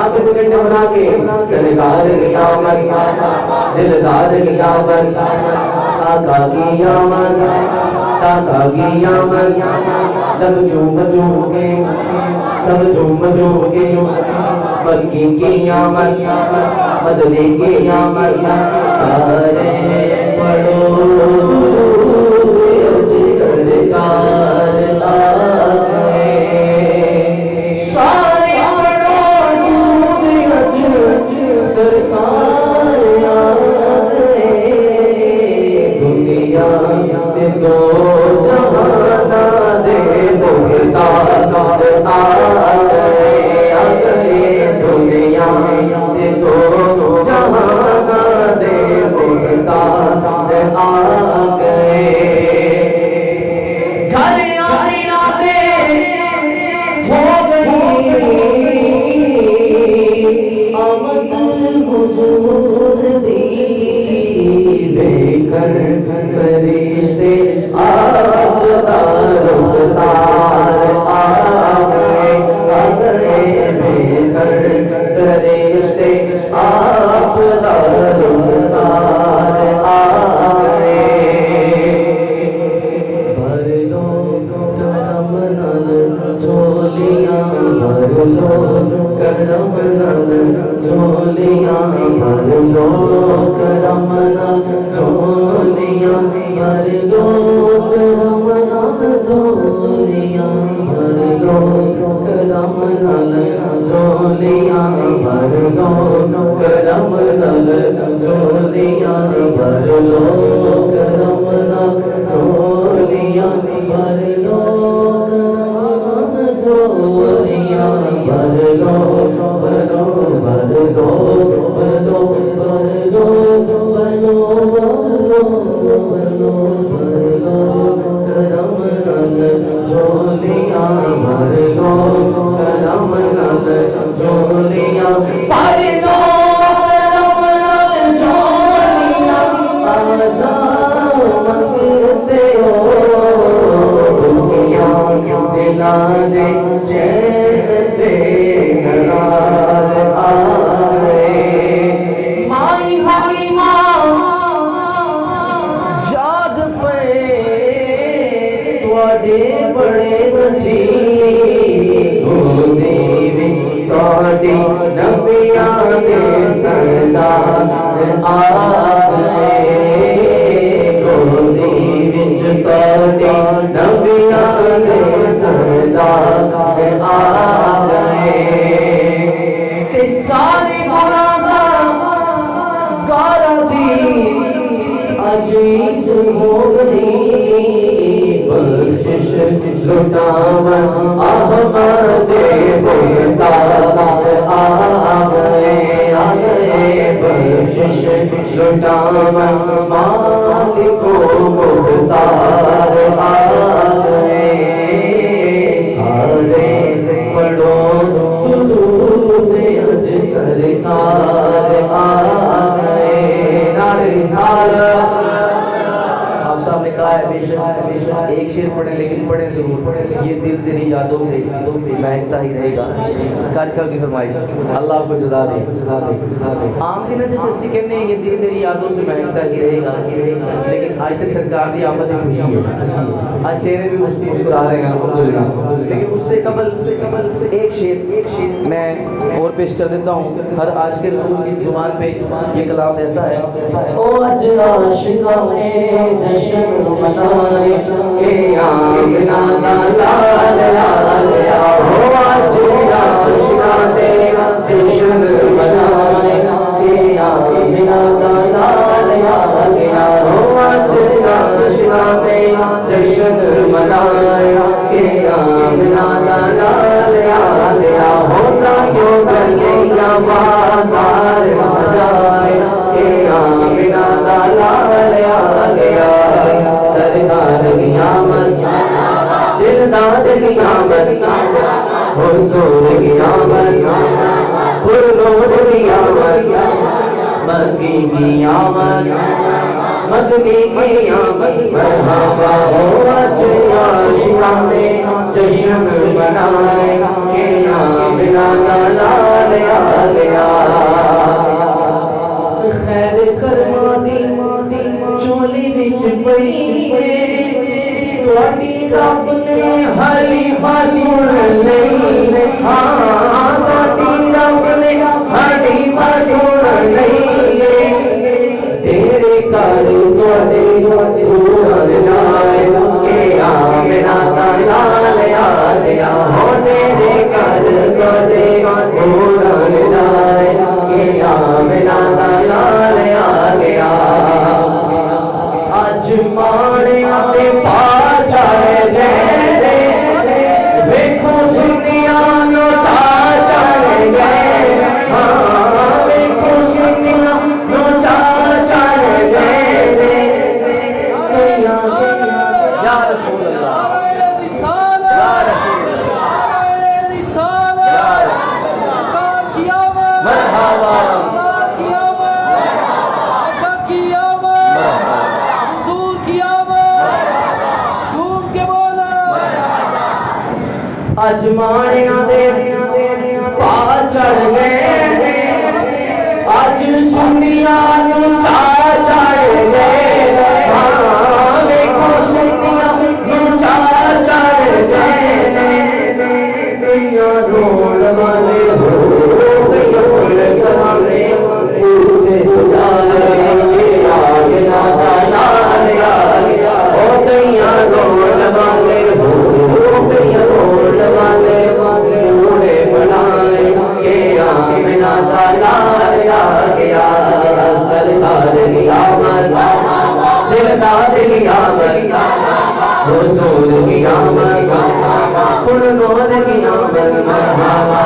آنکھ چکٹ بنا کے سرکار کی آمد دلدار کی آمد آقا کی آمد آقا کی آمد لب چوم چوم کے سب چوم چوم کے مکی کی آمد مدنی کی آمد سارے پڑھو سرکار آ گئے سارے پڑھو سرکار آ گئے دنیا کے دو جہاں دے محتاج آ گئے دنیا کے دو جہاں دے محتاج آ گئے گھر آئینہ دے ہو گئی آمد حضور دی بے کر فرشتے آپ کا رخسار آ گئے بے کر فرشتے آپ کا رخسار آ گئے بھر لو کرم نال جھولیاں بھر لو کرم نال جھولیاں بھر لو کرم نال جھولیاں بھر لو کرم نال جھولیاں بھر لو کرم نال جھولیاں بھر لو کرم نال جھولیاں بھر لو کرم نال جھولیاں بھر لو کرم نال جھولیاں بھر لو بھر لو بھر لو بھر لو بھر لو بھر لو بھر لو کرم نال جھولیاں بھر لو کرم نال جھولیاں بھر لو کرم نال جھولیاں آ جاؤ منگتے ہو دنیا دلا دے چین دے قرار آ گئے مائی حلیمہ جاگ پے تواڈے بڑے نصیب ہوندی وچ تواڈی نبیاں دے سردار آ گئے ہوندی وچ تواڈی نبیاں دے سردار آ گئے تے سارے گناہ گاراں دی اج عید ہو گئی بخشش لٹاون احمد محتاج آ گئے بخشش لٹاون مالک و مختار آ گئے سارے پڑھو درود اج سرکار آ گئے نعرہ رسالت آپ صاحب نے کہا ہے بے شک ایک شعر پڑھیں لیکن پڑھیں ضرور پڑھیں یہ دل تیری یادوں سے مہکتا ہی رہے گا قاری صاحب کی فرمائش اللہ آپ کو جزا دے عام دن جب اسی کہنے ہیں یہ دل تیری یادوں سے مہکتا ہی رہے گا لیکن آج تک سرکار دی آمد خوشی ہے آج چہرے بھی مسکرا رہے ہیں الحمدللہ لیکن اس سے قبل ایک شعر میں اور پیش کر دیتا ہوں ہر آج کے رسول کی زبان پہ یہ کلام رہتا ہے او اج عاشقاں نے جشن منائے کہ آمنہ دا لال آیا ہو آج عاشقاں نے جشن منائے کہ آمنہ دا لال آیا ہو آج عاشقاں نے جشن منائے کہ آمنہ دا لال آیا ہوتا یوں گلیاں بازار سجائے کہ آمنہ دا لال آ گیا سرکار کی آمد دلدار کی آمد حضور کی آمد پرنور کی آمد مکی کی آمد مدنی کی آمد مرحبا ہو آج آشیاں میں جشن منائے کہ آمنہ کا لال آ گیا خیر کرما دی چولی وچ پئی ہے تواڈی رب نے حلیمہ سن لئی ہاں تواڈی رب نے حلیمہ سن لئی تیرے گھر تواڈے پورا جائے کہ آمنہ دا لال آ گیا ہو تیرے گھر تواڈے پورا جائے کہ آمنہ دا لال آ گیا اج ماڑیاں تے پا چڑھ گئے ویکھو سنیاں نو چا چڑھ گئے ہاں ویکھو سنیاں نو چا چڑھ گئے یا رسول اللہ یا رسول اللہ مرحبا اج ماڑیاں دے پا چڑھ گئے اج سنیاں نو چا چڑھ گئے ہاں ویکھو سنیاں نو چا چڑھ گئے کئیاں رول والے ہو کئیاں والے پوچھے سجائے کہ آمنہ دا لال آ گیا او کئیاں رول والے ہو کئیاں رول والے پورے بنائے کہ آمنہ دا لال آ گیا سرکار کی آمد دلدار کی آمد حضور کی آمد پرنور کی آمد مرحبا